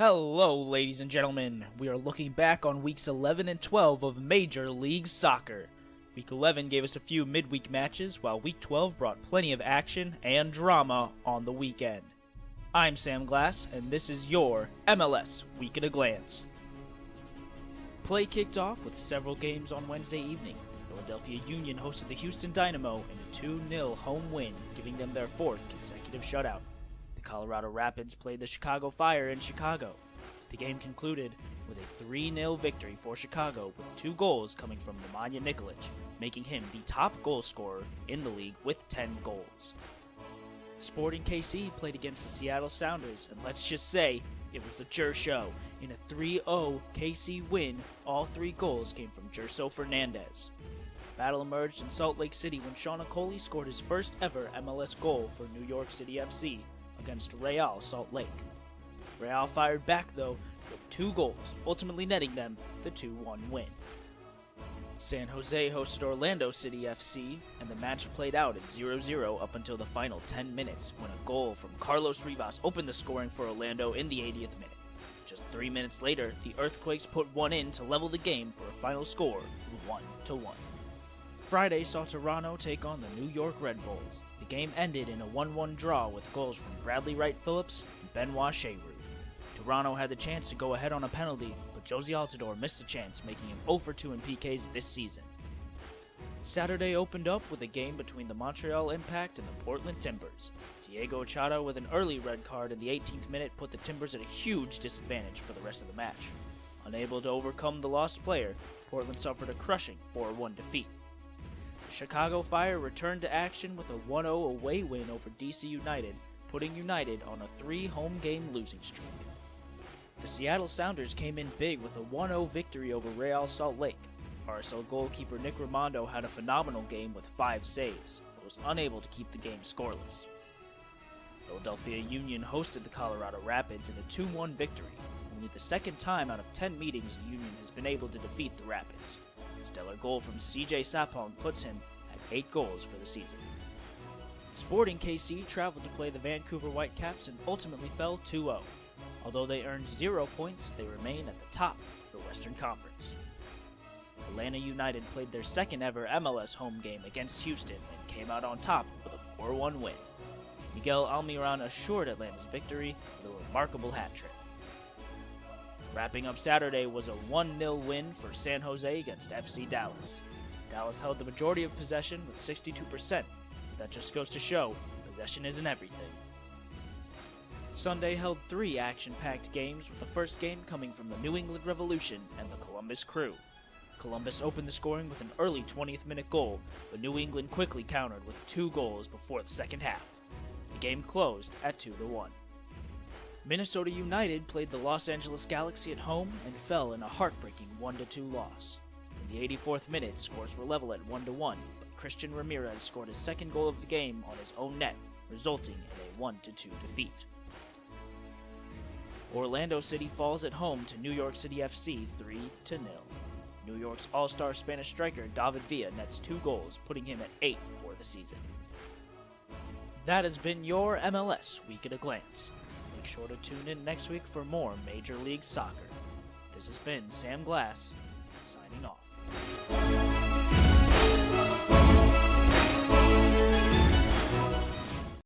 Hello, ladies and gentlemen. We are looking back on weeks 11 and 12 of Major League Soccer. Week 11 gave us a few midweek matches, while Week 12 brought plenty of action and drama on the weekend. I'm Sam Glass, and this is your MLS Week at a Glance. Play kicked off with several games on Wednesday evening. The Philadelphia Union hosted the Houston Dynamo in a 2-0 home win, giving them their fourth consecutive shutout. The Colorado Rapids played the Chicago Fire in Chicago. The game concluded with a 3-0 victory for Chicago, with 2 goals coming from Nemanja Nikolic, making him the top goal scorer in the league with 10 goals. Sporting KC played against the Seattle Sounders, and let's just say, it was the Jer Show. In a 3-0 KC win, all 3 goals came from Gerso Fernandez. Battle emerged in Salt Lake City when Sean Okoli scored his first ever MLS goal for New York City FC against Real Salt Lake. Real fired back though with 2 goals, ultimately netting them the 2-1 win. San Jose hosted Orlando City FC, and the match played out at 0-0 up until the final 10 minutes when a goal from Carlos Rivas opened the scoring for Orlando in the 80th minute. Just 3 minutes later, the Earthquakes put one in to level the game for a final score of 1-1. Friday saw Toronto take on the New York Red Bulls. The game ended in a 1-1 draw with goals from Bradley Wright Phillips and Benoit Cheyrou. Toronto had the chance to go ahead on a penalty, but Josie Altidore missed the chance, making him 0-2 in PKs this season. Saturday opened up with a game between the Montreal Impact and the Portland Timbers. Diego Ochada with an early red card in the 18th minute put the Timbers at a huge disadvantage for the rest of the match. Unable to overcome the lost player, Portland suffered a crushing 4-1 defeat. The Chicago Fire returned to action with a 1-0 away win over DC United, putting United on a 3 home game losing streak. The Seattle Sounders came in big with a 1-0 victory over Real Salt Lake. RSL goalkeeper Nick Rimando had a phenomenal game with 5 saves, but was unable to keep the game scoreless. Philadelphia Union hosted the Colorado Rapids in a 2-1 victory, only the second time out of 10 meetings the Union has been able to defeat the Rapids. A stellar goal from CJ Sapong puts him at 8 goals for the season. Sporting KC traveled to play the Vancouver Whitecaps and ultimately fell 2-0. Although they earned 0 points, they remain at the top of the Western Conference. Atlanta United played their second ever MLS home game against Houston and came out on top with a 4-1 win. Miguel Almiron assured Atlanta's victory with a remarkable hat trick. Wrapping up Saturday was a 1-0 win for San Jose against FC Dallas. Dallas held the majority of possession with 62%, but that just goes to show possession isn't everything. Sunday held 3 action-packed games, with the first game coming from the New England Revolution and the Columbus Crew. Columbus opened the scoring with an early 20th minute goal, but New England quickly countered with 2 goals before the second half. The game closed at 2-1. Minnesota United played the Los Angeles Galaxy at home and fell in a heartbreaking 1-2 loss. In the 84th minute, scores were level at 1-1, but Christian Ramirez scored his second goal of the game on his own net, resulting in a 1-2 defeat. Orlando City falls at home to New York City FC 3-0. New York's all-star Spanish striker David Villa nets 2 goals, putting him at 8 for the season. That has been your MLS Week at a Glance. Make sure to tune in next week for more Major League Soccer. This has been Sam Glass, signing off.